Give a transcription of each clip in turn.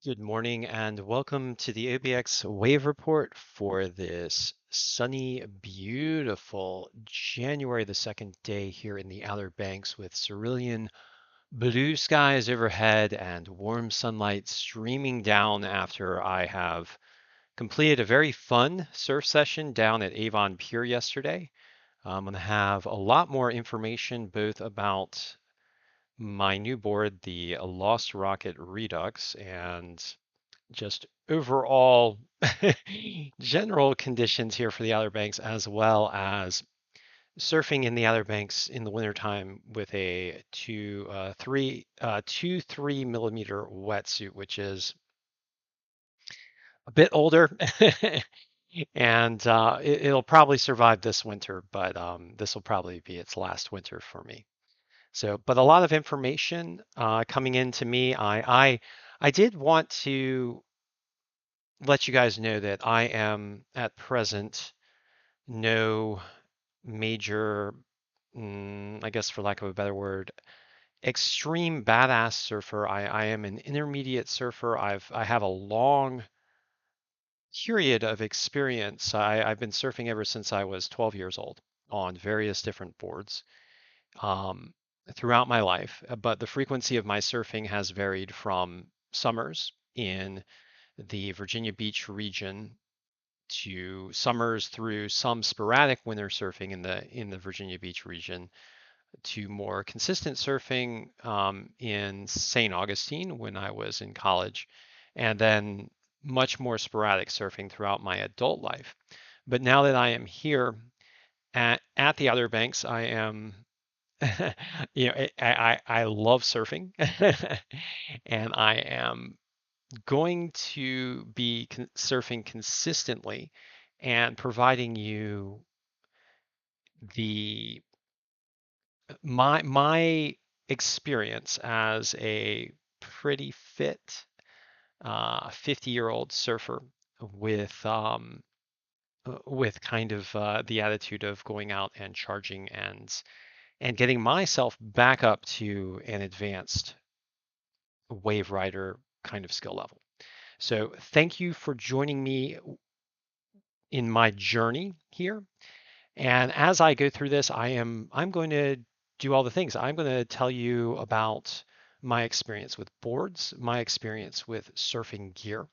Good morning and welcome to the OBX Wave Report for this sunny, beautiful January the 2nd day here in the Outer Banks with cerulean blue skies overhead and warm sunlight streaming down after I have completed a very fun surf session down at Avon Pier yesterday. I'm going to have a lot more information both about my new board, the Lost Rocket Redux, and just overall general conditions here for the Outer Banks, as well as surfing in the Outer Banks in the wintertime with a 3 millimeter wetsuit, which is a bit older. And it'll probably survive this winter, but this will probably be its last winter for me. So, but a lot of information coming in to me. I did want to let you guys know that I am at present no major, I guess for lack of a better word, extreme badass surfer. I am an intermediate surfer. I have a long period of experience. I've been surfing ever since I was 12 years old on various different boards um, throughout my life. But the frequency of my surfing has varied from summers in the Virginia Beach region to summers through some sporadic winter surfing in the Virginia Beach region to more consistent surfing in St. Augustine when I was in college, and then much more sporadic surfing throughout my adult life. But now that I am here at the Outer Banks, I am I love surfing and I am going to be surfing consistently and providing you the my experience as a pretty fit 50-year-old surfer with with kind of the attitude of going out and charging and getting myself back up to an advanced wave rider kind of skill level. So thank you for joining me in my journey here. And as I go through this, I'm going to do all the things. I'm going to tell you about my experience with boards, my experience with surfing gear,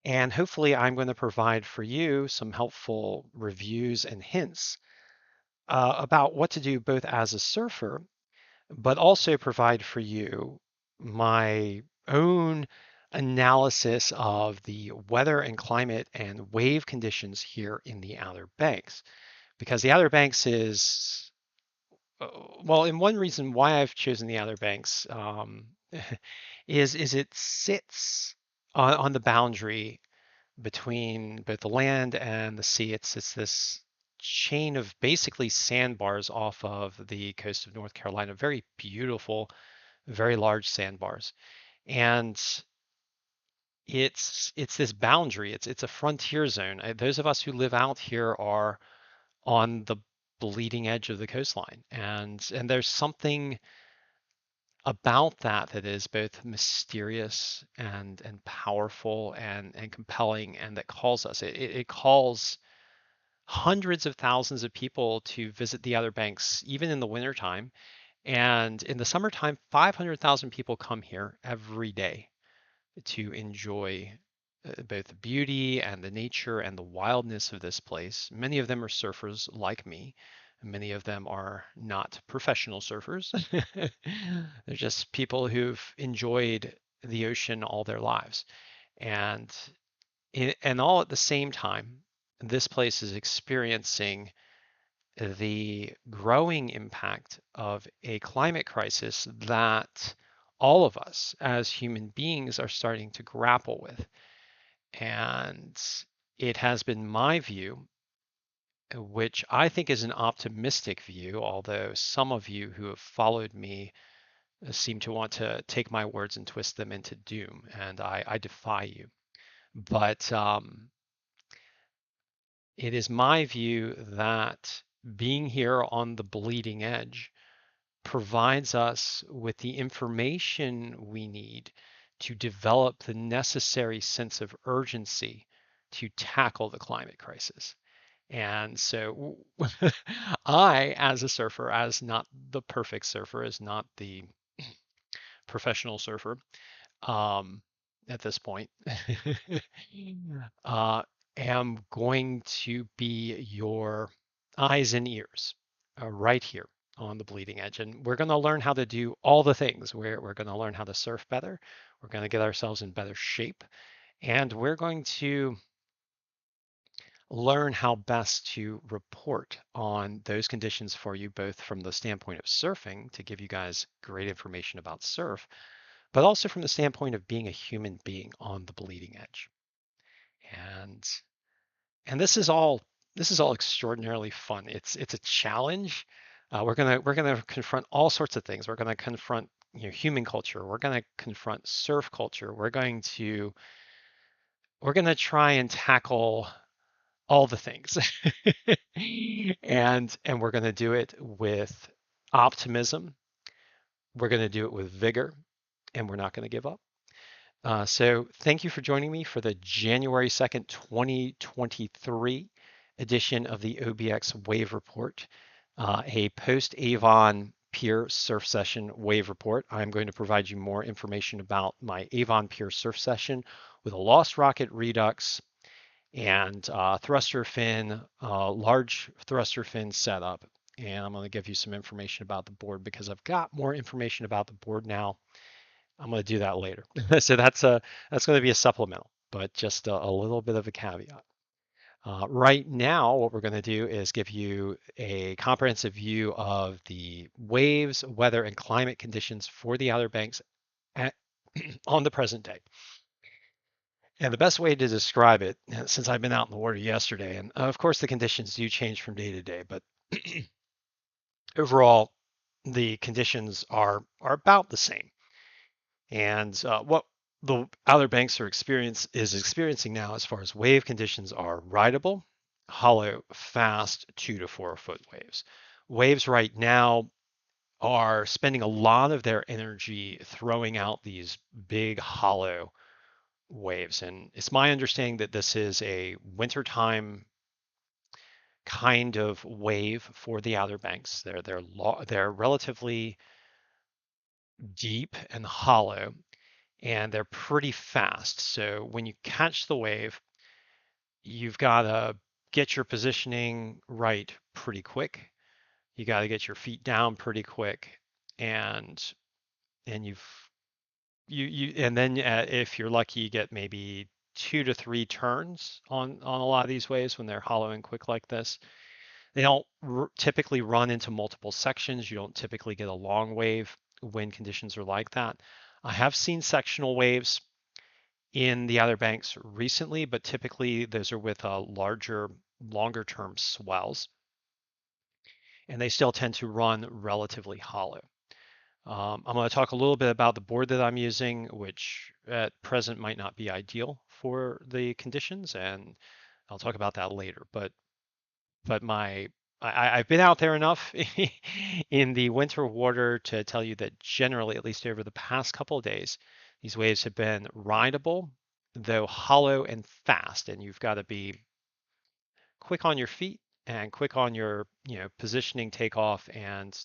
and hopefully I'm going to provide for you some helpful reviews and hints about what to do both as a surfer, but also provide for you my own analysis of the weather and climate and wave conditions here in the Outer Banks. Because the Outer Banks is, well, and one reason why I've chosen the Outer Banks is it sits on the boundary between both the land and the sea. It's this chain of basically sandbars off of the coast of North Carolina, very beautiful, very large sandbars. And it's this boundary. It's a frontier zone. Those of us who live out here are on the bleeding edge of the coastline, and there's something about that that is both mysterious and powerful and compelling, and that calls us. It calls hundreds of thousands of people to visit the Outer Banks, even in the wintertime. And in the summertime, 500,000 people come here every day to enjoy both the beauty and the nature and the wildness of this place. Many of them are surfers like me. Many of them are not professional surfers. They're just people who've enjoyed the ocean all their lives. And and all at the same time, this place is experiencing the growing impact of a climate crisis that all of us as human beings are starting to grapple with. And it has been my view, which I think is an optimistic view, although some of you who have followed me seem to want to take my words and twist them into doom, and I defy you. But it is my view that being here on the bleeding edge provides us with the information we need to develop the necessary sense of urgency to tackle the climate crisis. And so I, as a surfer, as not the perfect surfer, as not the professional surfer, um, at this point, uh, am going to be your eyes and ears right here on the bleeding edge. And we're going to learn how to do all the things. We're going to learn how to surf better. We're going to get ourselves in better shape. And we're going to learn how best to report on those conditions for you, both from the standpoint of surfing to give you guys great information about surf, but also from the standpoint of being a human being on the bleeding edge. And this is all extraordinarily fun. It's a challenge. We're gonna confront all sorts of things. We're gonna confront human culture. We're gonna confront surf culture. We're gonna try and tackle all the things. And we're going to do it with optimism. We're going to do it with vigor, and we're not going to give up. So thank you for joining me for the January 2nd, 2023 edition of the OBX Wave Report, a post-Avon Pier Surf Session Wave Report. I'm going to provide you more information about my Avon Pier Surf Session with a Lost Rocket Redux and thruster fin, large thruster fin setup. And I'm going to give you some information about the board because I've got more information about the board now. I'm going to do that later. So that's going to be a supplemental, but just a little bit of a caveat. Right now, what we're going to do is give you a comprehensive view of the waves, weather, and climate conditions for the Outer Banks at, on the present day. And the best way to describe it, since I've been out in the water yesterday, and of course the conditions do change from day to day, but overall the conditions are about the same. And what the Outer Banks is experiencing now, as far as wave conditions, are rideable, hollow, fast 2 to 4 foot waves. Waves right now are spending a lot of their energy throwing out these big hollow waves. And it's my understanding that this is a wintertime kind of wave for the Outer Banks. They're relatively deep and hollow, and they're pretty fast. So when you catch the wave, you've got to get your positioning right pretty quick. You got to get your feet down pretty quick, and and and then if you're lucky, you get maybe 2 to 3 turns on a lot of these waves when they're hollow and quick like this. They don't typically run into multiple sections. You don't typically get a long wave when conditions are like that. I have seen sectional waves in the Outer Banks recently, but typically those are with longer term swells, and they still tend to run relatively hollow. I'm going to talk a little bit about the board that I'm using, which at present might not be ideal for the conditions, and I'll talk about that later. But I've been out there enough in the winter water to tell you that generally, at least over the past couple of days, these waves have been rideable, though hollow and fast, and you've got to be quick on your feet and quick on your positioning, takeoff, and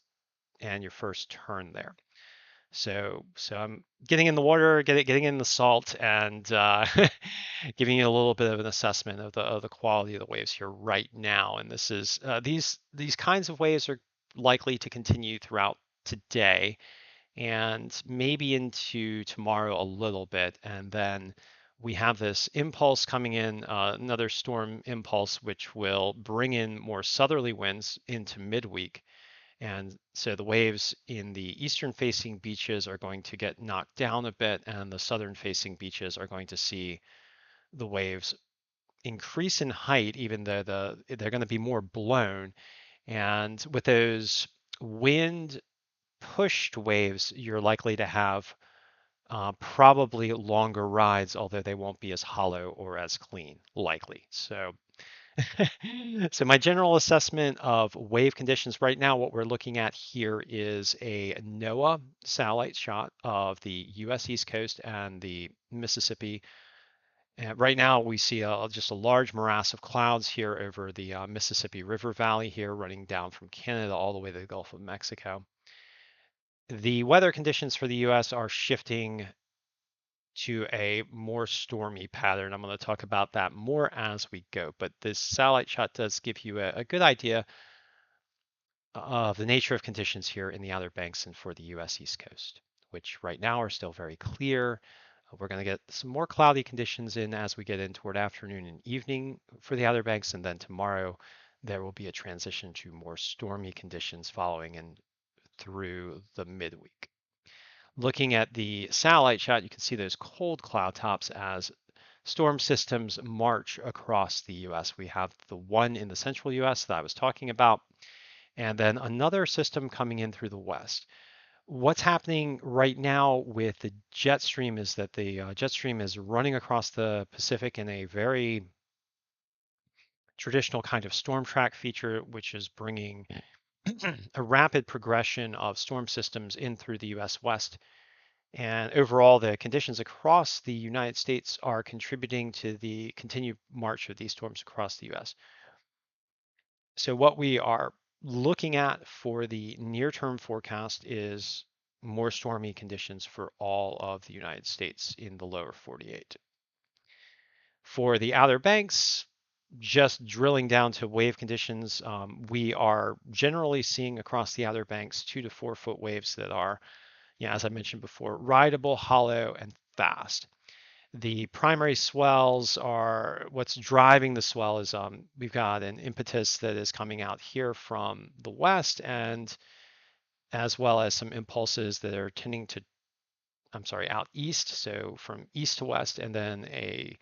your first turn there. So I'm getting in the water, getting in the salt, and giving you a little bit of an assessment of the quality of the waves here right now. And this is these kinds of waves are likely to continue throughout today and maybe into tomorrow a little bit, and then we have this impulse coming in, another storm impulse, which will bring in more southerly winds into midweek. And so the waves in the eastern facing beaches are going to get knocked down a bit, and the southern facing beaches are going to see the waves increase in height, even though they're going to be more blown. And with those wind pushed waves, you're likely to have probably longer rides, although they won't be as hollow or as clean, likely. So So my general assessment of wave conditions right now, what we're looking at here is a NOAA satellite shot of the US East Coast and the Mississippi. And right now we see just a large morass of clouds here over the Mississippi River Valley here running down from Canada all the way to the Gulf of Mexico. The weather conditions for the US are shifting to a more stormy pattern. I'm going to talk about that more as we go, but this satellite shot does give you a good idea of the nature of conditions here in the Outer Banks and for the US East Coast, which right now are still very clear. We're going to get some more cloudy conditions in as we get in toward afternoon and evening for the Outer Banks, and then tomorrow there will be a transition to more stormy conditions following and through the midweek. Looking at the satellite shot, you can see those cold cloud tops as storm systems march across the US. We have the one in the central US that I was talking about, and then another system coming in through the west. What's happening right now with the jet stream is that the jet stream is running across the Pacific in a very traditional kind of storm track feature, which is bringing a rapid progression of storm systems in through the US West. And overall, the conditions across the United States are contributing to the continued march of these storms across the US. So what we are looking at for the near-term forecast is more stormy conditions for all of the United States in the lower 48. For the Outer Banks, just drilling down to wave conditions, we are generally seeing across the Outer Banks 2 to 4 foot waves that are, as I mentioned before, rideable, hollow, and fast. The primary swells are what's driving the swell is we've got an impetus that is coming out here from the west, and as well as some impulses that are tending to, out east, so from east to west, and then a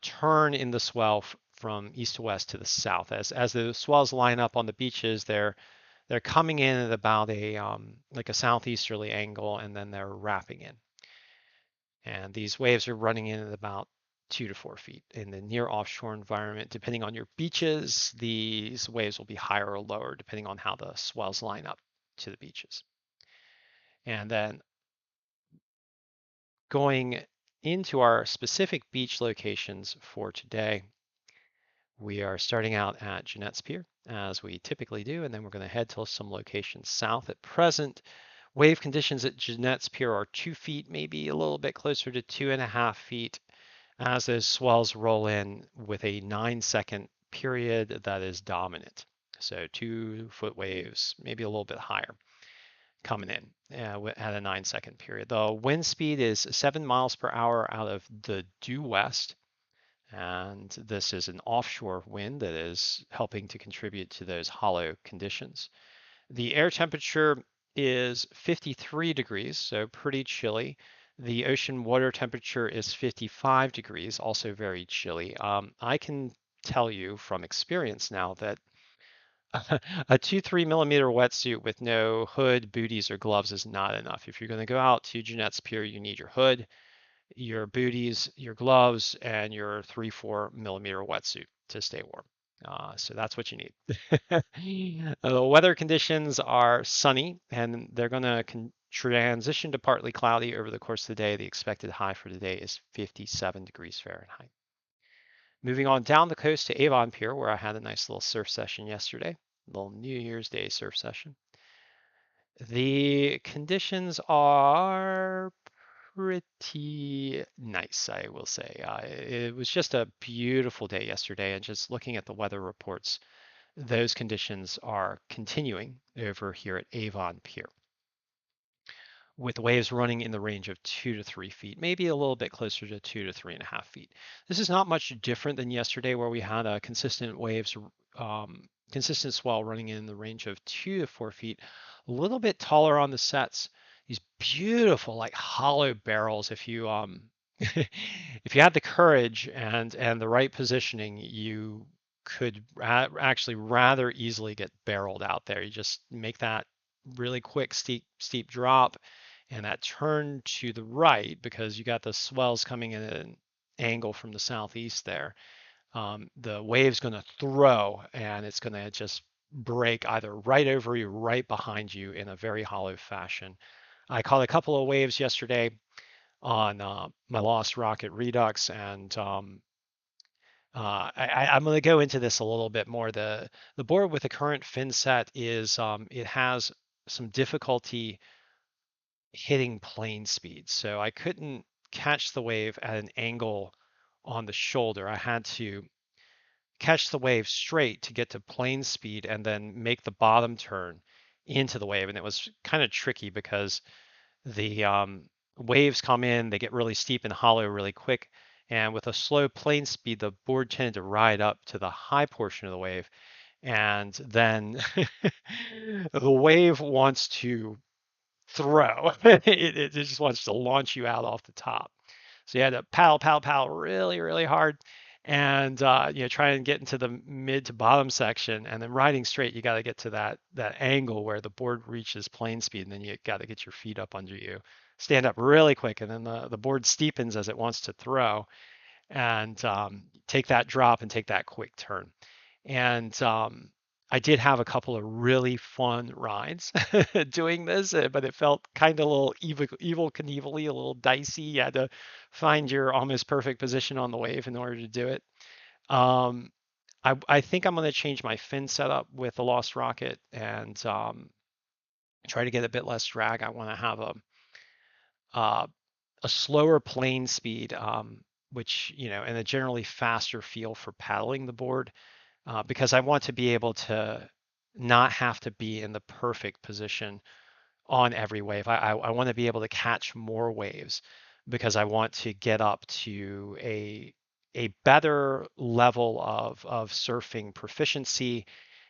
turn in the swell from east to west to the south. As the swells line up on the beaches, they're coming in at about a like a southeasterly angle, and then they're wrapping in. And these waves are running in at about 2 to 4 feet. In the near offshore environment, depending on your beaches, these waves will be higher or lower depending on how the swells line up to the beaches. And then going into our specific beach locations for today, we are starting out at Jeanette's Pier, as we typically do, and then we're going to head to some locations south. At present, wave conditions at Jeanette's Pier are 2 feet, maybe a little bit closer to 2.5 feet, as those swells roll in with a 9-second period that is dominant. So 2 foot waves, maybe a little bit higher, coming in at a 9-second period. The wind speed is 7 miles per hour out of the due west. And this is an offshore wind that is helping to contribute to those hollow conditions. The air temperature is 53 degrees, so pretty chilly. The ocean water temperature is 55 degrees, also very chilly. I can tell you from experience now that a 2-3 millimeter wetsuit with no hood, booties, or gloves is not enough. If you're going to go out to Jeanette's Pier, you need your hood, your booties, your gloves, and your 3-4 millimeter wetsuit to stay warm. So that's what you need. The weather conditions are sunny, and they're going to transition to partly cloudy over the course of the day. The expected high for today is 57 degrees Fahrenheit. Moving on down the coast to Avon Pier, where I had a nice little surf session yesterday, a little New Year's Day surf session. The conditions are pretty nice, I will say. It was just a beautiful day yesterday, and just looking at the weather reports, those conditions are continuing over here at Avon Pier, with waves running in the range of 2 to 3 feet, maybe a little bit closer to 2 to 3.5 feet. This is not much different than yesterday, where we had a consistent waves, consistent swell running in the range of 2 to 4 feet, a little bit taller on the sets. These beautiful, like hollow barrels. If you if you had the courage and the right positioning, you could actually rather easily get barreled out there. You just make that really quick steep drop, and that turn to the right, because you got the swells coming in at an angle from the southeast there. the wave's going to throw and it's going to just break either right over you, right behind you in a very hollow fashion. I caught a couple of waves yesterday on my Lost Rocket Redux, and I'm going to go into this a little bit more. The board with the current fin set is it has some difficulty hitting plane speed, so I couldn't catch the wave at an angle on the shoulder. I had to catch the wave straight to get to plane speed and then make the bottom turn into the wave. And it was kind of tricky because the waves come in, they get really steep and hollow really quick. And with a slow plane speed, the board tended to ride up to the high portion of the wave. And then the wave wants to throw. It just wants to launch you out off the top. So you had to paddle, paddle, paddle really, really hard, and try and get into the mid to bottom section. And then riding straight, you got to get to that angle where the board reaches plane speed, and then you got to get your feet up under you, stand up really quick, and then the board steepens as it wants to throw, and take that drop and take that quick turn. And I did have a couple of really fun rides doing this, but it felt kind of a little evil Knievelly, a little dicey. You had to find your almost perfect position on the wave in order to do it. Um, I think I'm going to change my fin setup with the Lost Rocket and try to get a bit less drag. I want to have uh, a slower plane speed, which, and a generally faster feel for paddling the board, because I want to be able to not have to be in the perfect position on every wave. I want to be able to catch more waves because I want to get up to a better level of surfing proficiency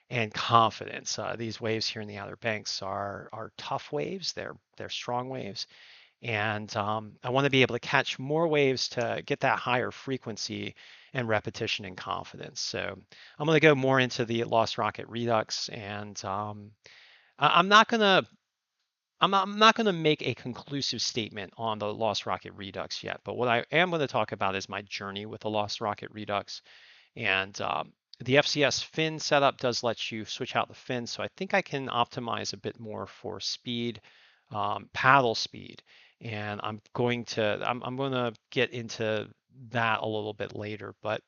and confidence. These waves here in the Outer Banks are tough waves. They're strong waves, and I want to be able to catch more waves to get that higher frequency and repetition and confidence. So I'm going to go more into the Lost Rocket Redux, and I'm not going to I'm not going to make a conclusive statement on the Lost Rocket Redux yet. But what I am going to talk about is my journey with the Lost Rocket Redux. And the FCS fin setup does let you switch out the fin, so I think I can optimize a bit more for speed, paddle speed, and I'm going to get into that a little bit later. But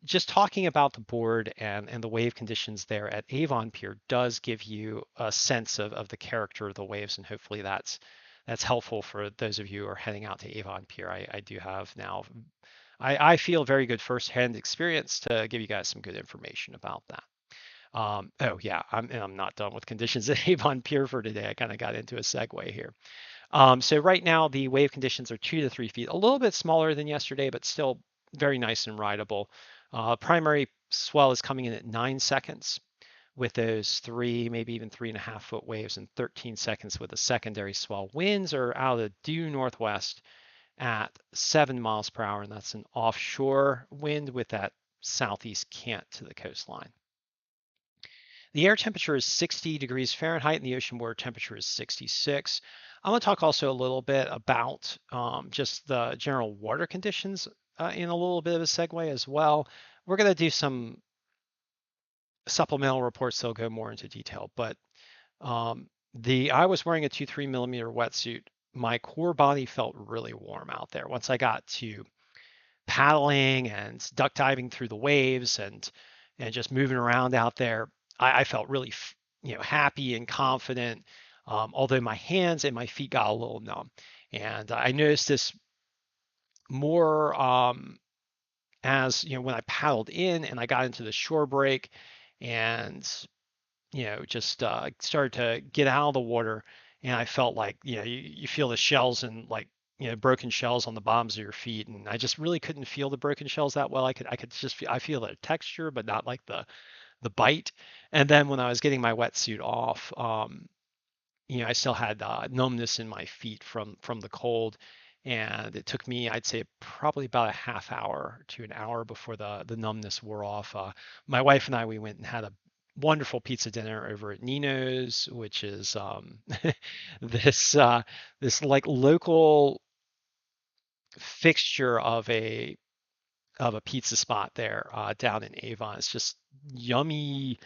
just talking about the board and the wave conditions there at Avon Pier does give you a sense of the character of the waves, and hopefully that's helpful for those of you who are heading out to Avon Pier. I do have now I feel very good firsthand experience to give you guys some good information about that. Oh yeah, I'm not done with conditions at Avon Pier for today. I kind of got into a segue here. So right now the wave conditions are 2 to 3 feet, a little bit smaller than yesterday, but still very nice and rideable. Primary swell is coming in at 9 seconds with those 3, maybe even 3.5 foot waves, and 13 seconds with a secondary swell. Winds are out of due northwest at 7 miles per hour, and that's an offshore wind with that southeast cant to the coastline. The air temperature is 60 degrees Fahrenheit, and the ocean water temperature is 66. I'm going to talk also a little bit about just the general water conditions in a little bit of a segue as well. We're going to do some supplemental reports that'll go more into detail, but I was wearing a 2.3 millimeter wetsuit. My core body felt really warm out there. Once I got to paddling and duck diving through the waves and just moving around out there, I felt really happy and confident. Although my hands and my feet got a little numb, and I noticed this more as when I paddled in and I got into the shore break and just started to get out of the water, and I felt like you feel the shells and like broken shells on the bottoms of your feet, and I just really couldn't feel the broken shells that well. I could just feel the texture, but not like the bite. And then when I was getting my wetsuit off, I still had numbness in my feet from the cold, and it took me, I'd say, probably about a half hour to an hour before the numbness wore off. My wife and I, we went and had a wonderful pizza dinner over at Nino's, which is this this like local fixture of a of a pizza spot there down in Avon. It's just yummy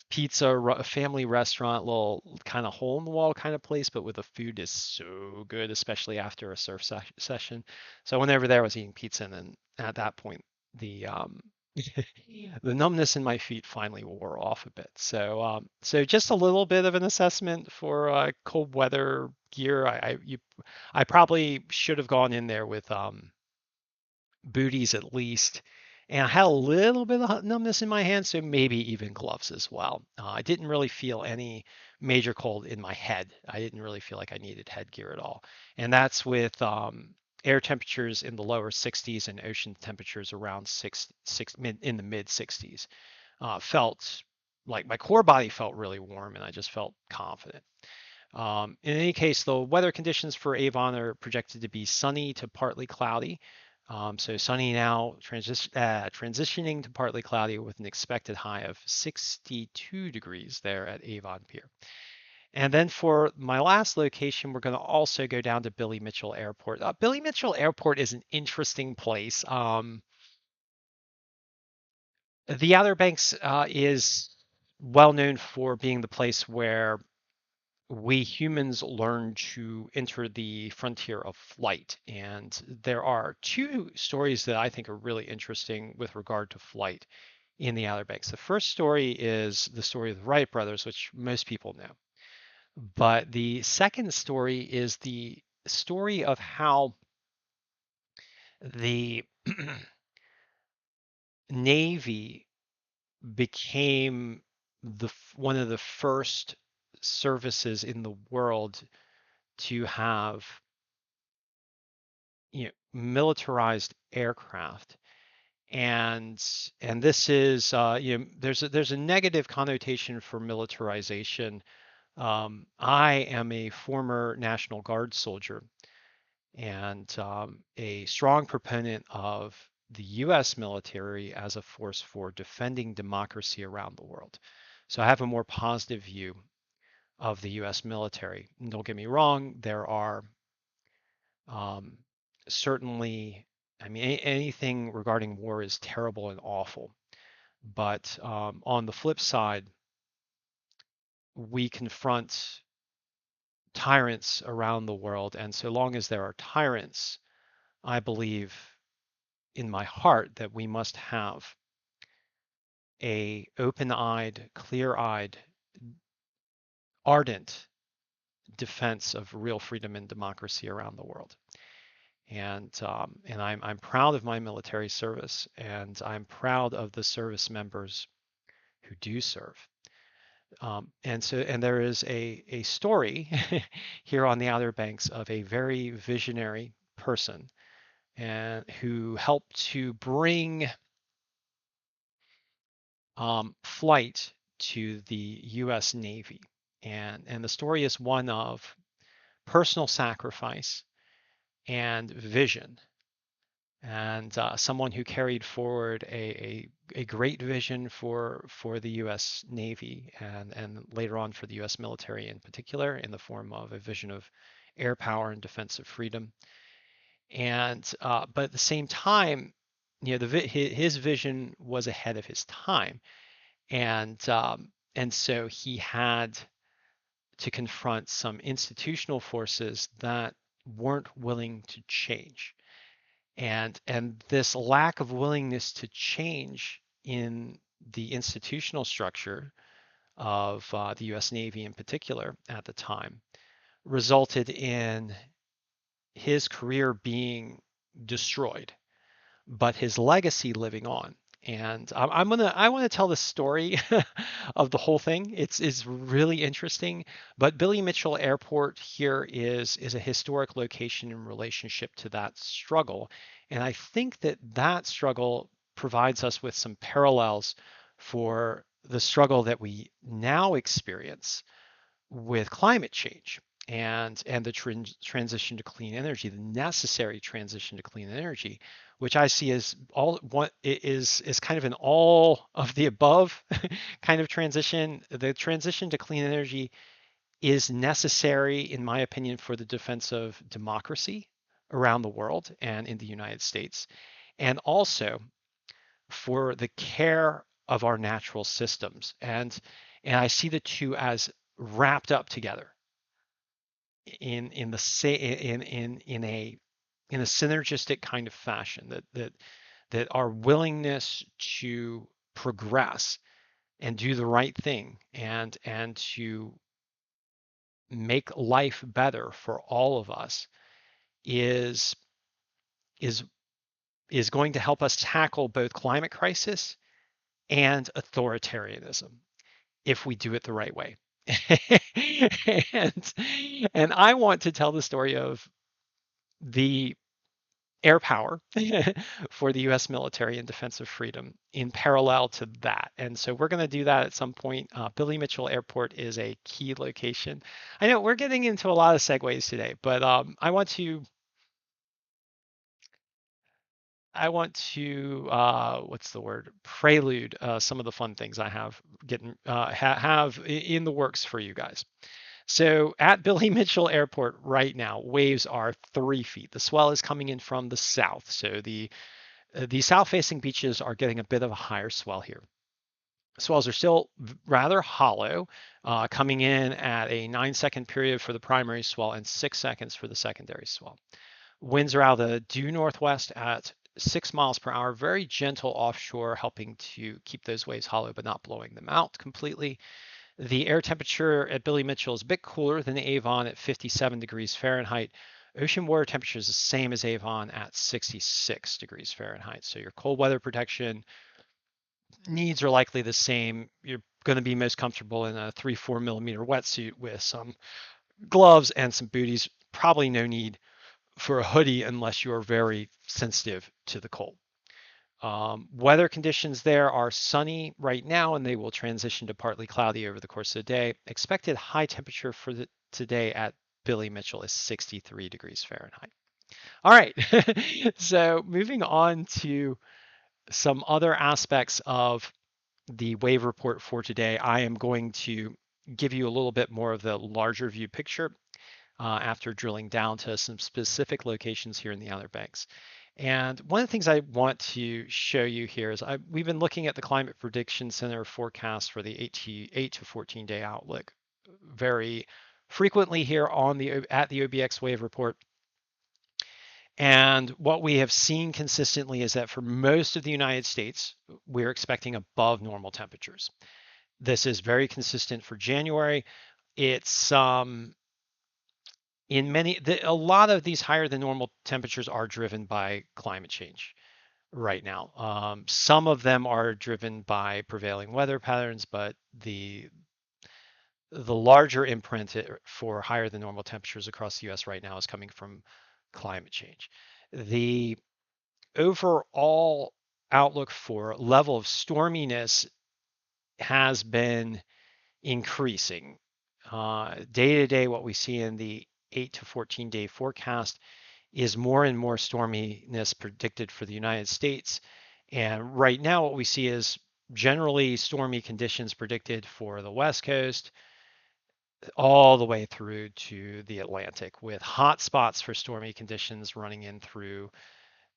pizza, a family restaurant, little kind of hole in the wall kind of place, but with the food is so good, especially after a surf session. So whenever there, I was eating pizza, and then at that point, the the numbness in my feet finally wore off a bit. So just a little bit of an assessment for cold weather gear. I probably should have gone in there with booties at least. And I had a little bit of numbness in my hands, so maybe even gloves as well. I didn't really feel any major cold in my head. I didn't really feel like I needed headgear at all. And that's with air temperatures in the lower 60s and ocean temperatures around in the mid 60s. Felt like my core body felt really warm, and I just felt confident. In any case, the weather conditions for Avon are projected to be sunny to partly cloudy. So sunny now, transitioning to partly cloudy with an expected high of 62 degrees there at Avon Pier. And then for my last location, we're going to also go down to Billy Mitchell Airport. Billy Mitchell Airport is an interesting place. The Outer Banks is well known for being the place where we humans learn to enter the frontier of flight. And there are two stories that I think are really interesting with regard to flight in the Outer Banks. The first story is the story of the Wright brothers, which most people know. But the second story is the story of how the Navy became one of the first services in the world to have militarized aircraft. And this is there's a negative connotation for militarization. I am a former National Guard soldier, and a strong proponent of the US military as a force for defending democracy around the world. So I have a more positive view of the US military. And don't get me wrong, there are um, certainly, I mean, anything regarding war is terrible and awful. But on the flip side, we confront tyrants around the world. And so long as there are tyrants, I believe in my heart that we must have a open-eyed, clear-eyed, ardent defense of real freedom and democracy around the world. And I'm proud of my military service, and I'm proud of the service members who do serve. And there is a story here on the Outer Banks of a very visionary person and who helped to bring flight to the U.S. Navy. And the story is one of personal sacrifice and vision, and someone who carried forward a great vision for the U.S. Navy and later on for the U.S. military in particular, in the form of a vision of air power and defense of freedom. And but at the same time, his vision was ahead of his time, and so he had to confront some institutional forces that weren't willing to change. And this lack of willingness to change in the institutional structure of the U.S. Navy in particular at the time resulted in his career being destroyed, but his legacy living on. And I want to tell the story of the whole thing. It's really interesting. But Billy Mitchell Airport here is a historic location in relationship to that struggle, and I think that that struggle provides us with some parallels for the struggle that we now experience with climate change and the transition to clean energy, the necessary transition to clean energy, which I see as all what is kind of an all of the above kind of transition. The transition to clean energy is necessary, in my opinion, for the defense of democracy around the world and in the United States. and also for the care of our natural systems. And I see the two as wrapped up together in the in a synergistic kind of fashion, that our willingness to progress and do the right thing and to make life better for all of us is is is going to help us tackle both climate crisis and authoritarianism if we do it the right way. and and I want to tell the story of the air power for the US military and defense of freedom in parallel to that. And so we're going to do that at some point. Billy Mitchell Airport is a key location. I know we're getting into a lot of segues today, but I want to what's the word? Prelude some of the fun things I have have in the works for you guys. So at Billy Mitchell Airport right now, waves are 3 feet. The swell is coming in from the south, so the south-facing beaches are getting a bit of a higher swell here. Swells are still rather hollow, coming in at a 9-second period for the primary swell and 6 seconds for the secondary swell. Winds are out of the due northwest at 6 miles per hour, very gentle offshore, helping to keep those waves hollow but not blowing them out completely. The air temperature at Billy Mitchell is a bit cooler than Avon at 57 degrees Fahrenheit. Ocean water temperature is the same as Avon at 66 degrees Fahrenheit. So your cold weather protection needs are likely the same. You're going to be most comfortable in a 3-4 millimeter wetsuit with some gloves and some booties. Probably no need for a hoodie unless you're very sensitive to the cold. Weather conditions there are sunny right now, and they will transition to partly cloudy over the course of the day. Expected high temperature for today at Billy Mitchell is 63 degrees Fahrenheit. All right, so moving on to some other aspects of the wave report for today, I am going to give you a little bit more of the larger view picture after drilling down to some specific locations here in the Outer Banks. And one of the things I want to show you here is we've been looking at the Climate Prediction Center forecast for the 8 to 14 day outlook very frequently here on at the OBX wave report. And what we have seen consistently is that for most of the United States, we're expecting above normal temperatures. This is very consistent for January. It's a lot of these higher than normal temperatures are driven by climate change right now. Some of them are driven by prevailing weather patterns, but the larger imprint for higher than normal temperatures across the US right now is coming from climate change. The overall outlook for level of storminess has been increasing. Day to day, what we see in the 8 to 14 day forecast is more and more storminess predicted for the United States. And right now, what we see is generally stormy conditions predicted for the West Coast all the way through to the Atlantic, with hot spots for stormy conditions running in through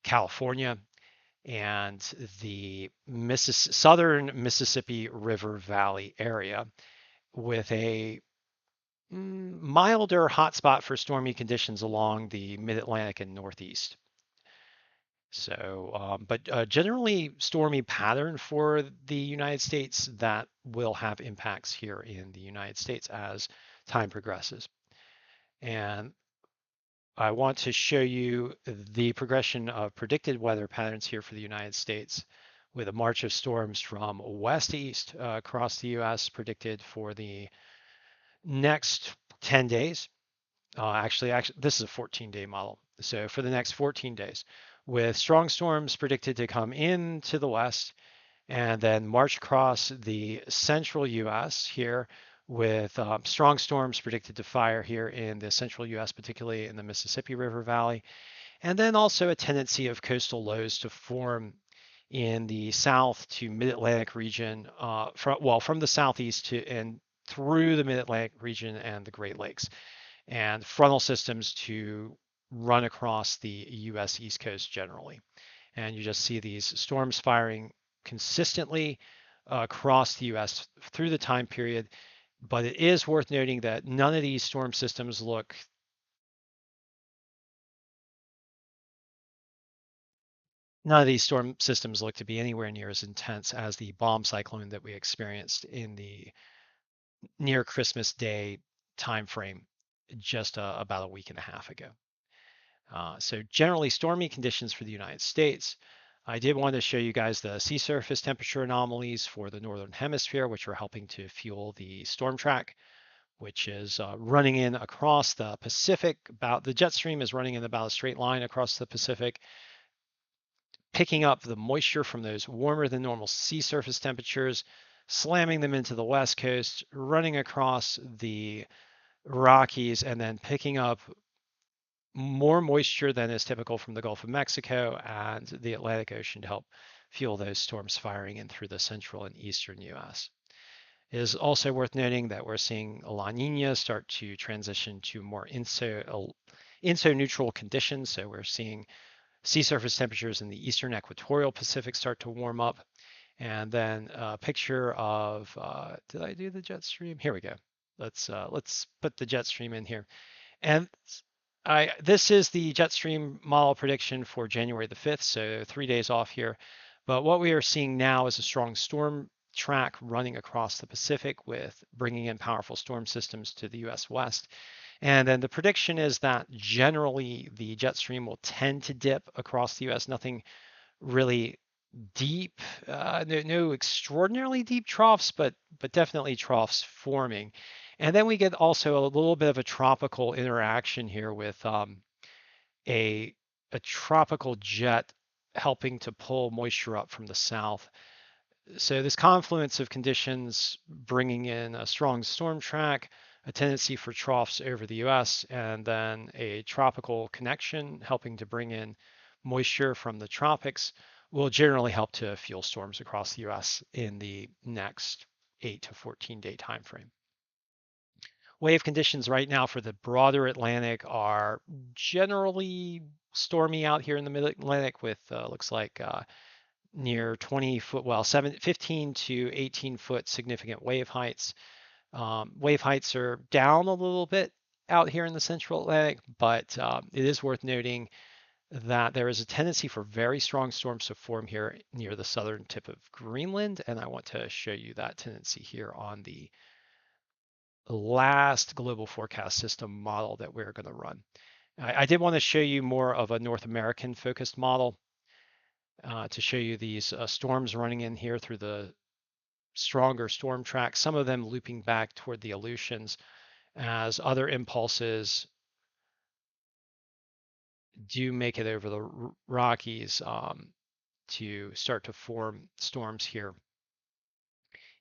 California and the southern Mississippi River Valley area, with a milder hotspot for stormy conditions along the mid-Atlantic and Northeast. So, but generally stormy pattern for the United States that will have impacts here in the United States as time progresses. And I want to show you the progression of predicted weather patterns here for the United States, with a march of storms from west to east across the US predicted for the next 10 days. Actually, this is a 14-day model. So for the next 14 days, with strong storms predicted to come into the west and then march across the central US here, with strong storms predicted to fire here in the central US, particularly in the Mississippi River Valley, and then also a tendency of coastal lows to form in the south to mid-Atlantic region, from the southeast to and through the mid-Atlantic region and the Great Lakes, and frontal systems to run across the US East Coast generally. And you just see these storms firing consistently across the US through the time period. But it is worth noting that none of these storm systems look to be anywhere near as intense as the bomb cyclone that we experienced in the near Christmas Day timeframe just about a week and a half ago. So generally stormy conditions for the United States. I did want to show you guys the sea surface temperature anomalies for the Northern Hemisphere, which are helping to fuel the storm track, which is running in across the Pacific. The jet stream is running in about a straight line across the Pacific, picking up the moisture from those warmer than normal sea surface temperatures, slamming them into the West Coast, running across the Rockies, and then picking up more moisture than is typical from the Gulf of Mexico and the Atlantic Ocean to help fuel those storms firing in through the central and eastern US. It is also worth noting that we're seeing La Nina start to transition to more INSO-neutral conditions. So we're seeing sea surface temperatures in the eastern equatorial Pacific start to warm up. And then a picture of, did I do the jet stream? Here we go. Let's put the jet stream in here. And this is the jet stream model prediction for January the 5th, so 3 days off here. But what we are seeing now is a strong storm track running across the Pacific with bringing in powerful storm systems to the US West. And then the prediction is that generally the jet stream will tend to dip across the US, nothing really deep, no extraordinarily deep troughs, but definitely troughs forming. And then we get also a little bit of a tropical interaction here with a tropical jet helping to pull moisture up from the south. So this confluence of conditions bringing in a strong storm track, a tendency for troughs over the US, and then a tropical connection helping to bring in moisture from the tropics will generally help to fuel storms across the US in the next 8 to 14 day time frame. Wave conditions right now for the broader Atlantic are generally stormy out here in the mid-Atlantic with looks like near 20 foot, well, 15 to 18 foot significant wave heights. Wave heights are down a little bit out here in the central Atlantic, but it is worth noting that there is a tendency for very strong storms to form here near the southern tip of Greenland, and I want to show you that tendency here on the last global forecast system model that we're going to run. I did want to show you more of a North American focused model to show you these storms running in here through the stronger storm track, some of them looping back toward the Aleutians as other impulses do make it over the Rockies to start to form storms here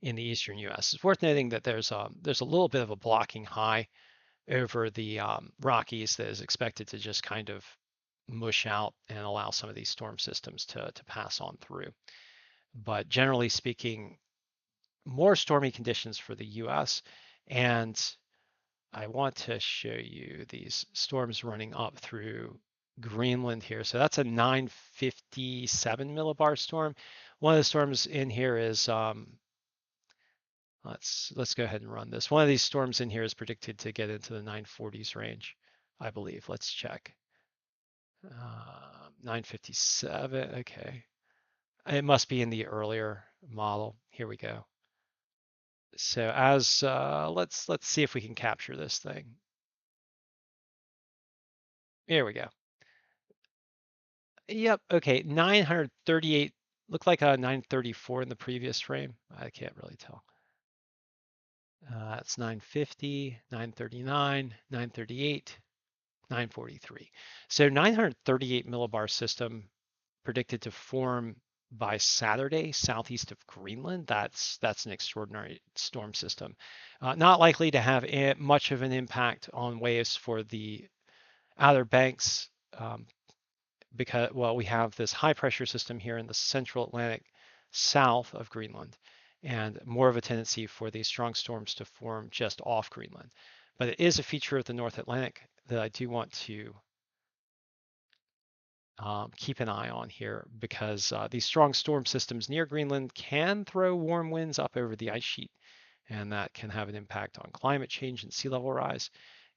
in the eastern U.S. It's worth noting that there's a little bit of a blocking high over the Rockies that is expected to just kind of mush out and allow some of these storm systems to pass on through. But generally speaking, more stormy conditions for the U.S. And I want to show you these storms running up through Greenland here. So that's a 957 millibar storm. One of the storms in here is let's go ahead and run this. One of these storms in here is predicted to get into the 940s range, I believe. Let's check. 957. Okay. It must be in the earlier model. Here we go. So as let's see if we can capture this thing. Here we go. Yep. Okay. 938. Looked like a 934 in the previous frame. I can't really tell. It's 950, 939, 938, 943. So 938 millibar system predicted to form by Saturday southeast of Greenland. That's an extraordinary storm system. Not likely to have much of an impact on waves for the Outer Banks because, well, we have this high pressure system here in the central Atlantic south of Greenland and more of a tendency for these strong storms to form just off Greenland. But it is a feature of the North Atlantic that I do want to keep an eye on here because these strong storm systems near Greenland can throw warm winds up over the ice sheet, and that can have an impact on climate change and sea level rise.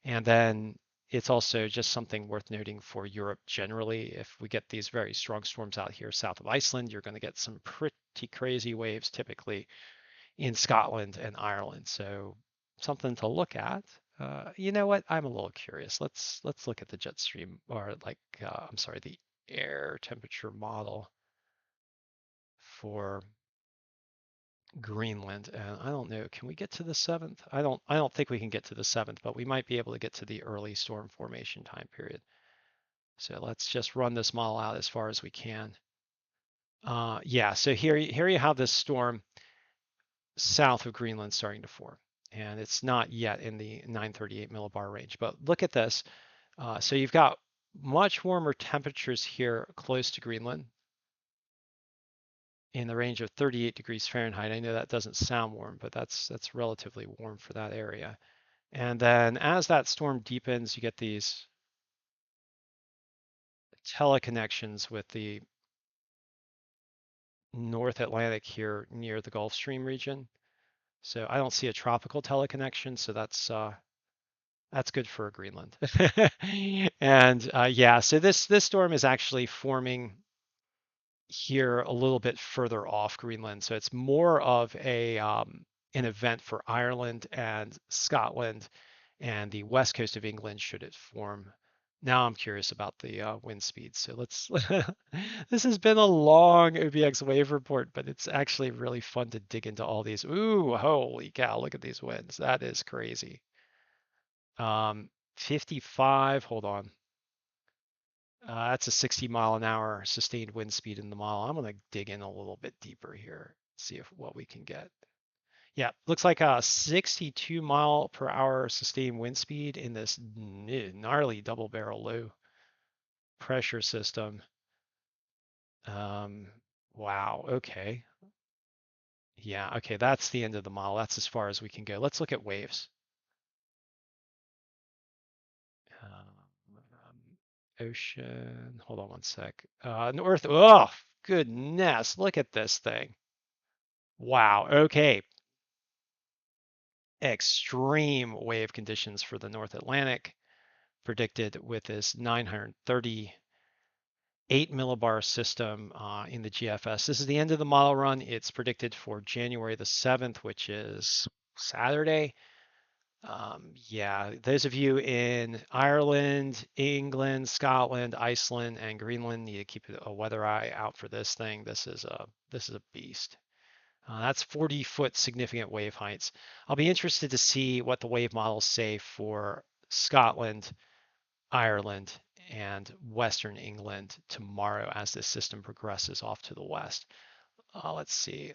And then it's also just something worth noting for Europe generally. If we get these very strong storms out here south of Iceland, you're going to get some pretty crazy waves typically in Scotland and Ireland. So something to look at. You know what? I'm a little curious. Let's look at the jet stream or like I'm sorry, the air temperature model for Greenland. And I don't know, can we get to the 7th? I don't think we can get to the 7th, but we might be able to get to the early storm formation time period. So let's just run this model out as far as we can. Yeah, so here you have this storm south of Greenland starting to form. And it's not yet in the 938 millibar range. But look at this. So you've got much warmer temperatures here close to Greenland in the range of 38 degrees Fahrenheit. I know that doesn't sound warm, but that's relatively warm for that area. And then as that storm deepens, you get these teleconnections with the North Atlantic here near the Gulf Stream region. So I don't see a tropical teleconnection, so that's good for Greenland. And yeah, so this storm is actually forming here a little bit further off Greenland. So it's more of a an event for Ireland and Scotland and the west coast of England should it form. Now I'm curious about the wind speed. So let's. This has been a long OBX wave report, but it's actually really fun to dig into all these. Ooh, holy cow! Look at these winds. That is crazy. 55. Hold on. That's a 60-mile-an-hour sustained wind speed in the model. I'm going to dig in a little bit deeper here, see if what we can get. Yeah, looks like a 62-mile-per-hour sustained wind speed in this gnarly double barrel low pressure system. Um, wow, okay. Yeah, okay, that's the end of the model. That's as far as we can go. Let's look at waves. Ocean, hold on one sec. North, oh, goodness, look at this thing. Wow, okay. Extreme wave conditions for the North Atlantic predicted with this 938 millibar system in the GFS. This is the end of the model run. It's predicted for January the 7th, which is Saturday. Yeah, those of you in Ireland, England, Scotland, Iceland, and Greenland need to keep a weather eye out for this thing. This is a beast. That's 40-foot significant wave heights. I'll be interested to see what the wave models say for Scotland, Ireland, and Western England tomorrow as this system progresses off to the west. Let's see.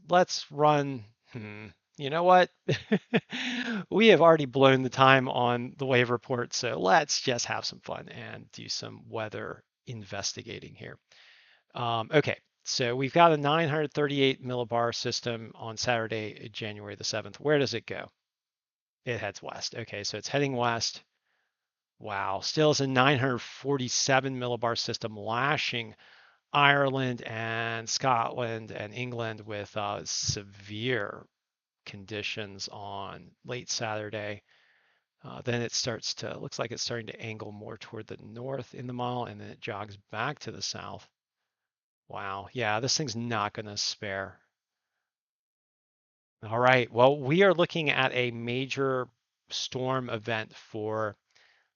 Let's run. You know what? We have already blown the time on the wave report, so let's just have some fun and do some weather investigating here. Okay, so we've got a 938 millibar system on Saturday, January the 7th. Where does it go? It heads west. Okay, so it's heading west. Wow, still is a 947 millibar system lashing Ireland and Scotland and England with severe conditions on late Saturday. Then it starts to, looks like it's starting to angle more toward the north in the model, and then it jogs back to the south. Wow, yeah, this thing's not going to spare. All right, well, we are looking at a major storm event for,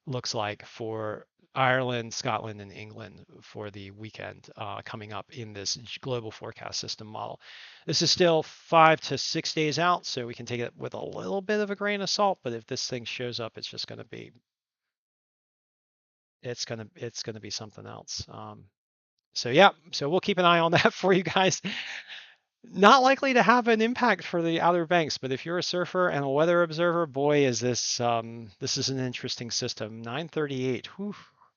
looks like, for Ireland, Scotland, and England for the weekend coming up in this global forecast system model. This is still 5 to 6 days out, so we can take it with a little bit of a grain of salt. But if this thing shows up, it's just going to be, it's gonna be something else. So yeah, so we'll keep an eye on that for you guys. Not likely to have an impact for the Outer Banks, but if you're a surfer and a weather observer, boy, is this is an interesting system. 938, whew,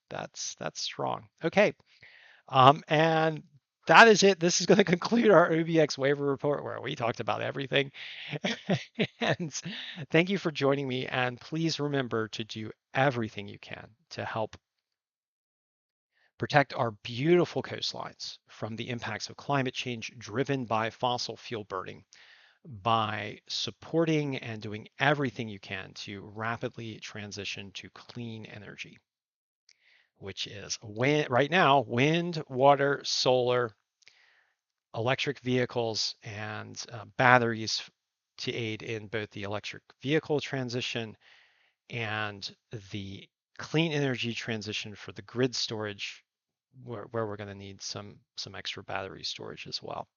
that's strong. Okay, and that is it. This is going to conclude our OBX waiver report where we talked about everything. And thank you for joining me. And please remember to do everything you can to help protect our beautiful coastlines from the impacts of climate change driven by fossil fuel burning by supporting and doing everything you can to rapidly transition to clean energy, which is wind, right now, wind, water, solar, electric vehicles, and batteries to aid in both the electric vehicle transition and the clean energy transition for the grid storage, where we're going to need some extra battery storage as well.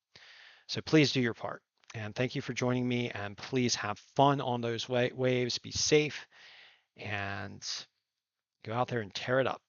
So please do your part. And thank you for joining me. And please have fun on those waves. Be safe and go out there and tear it up.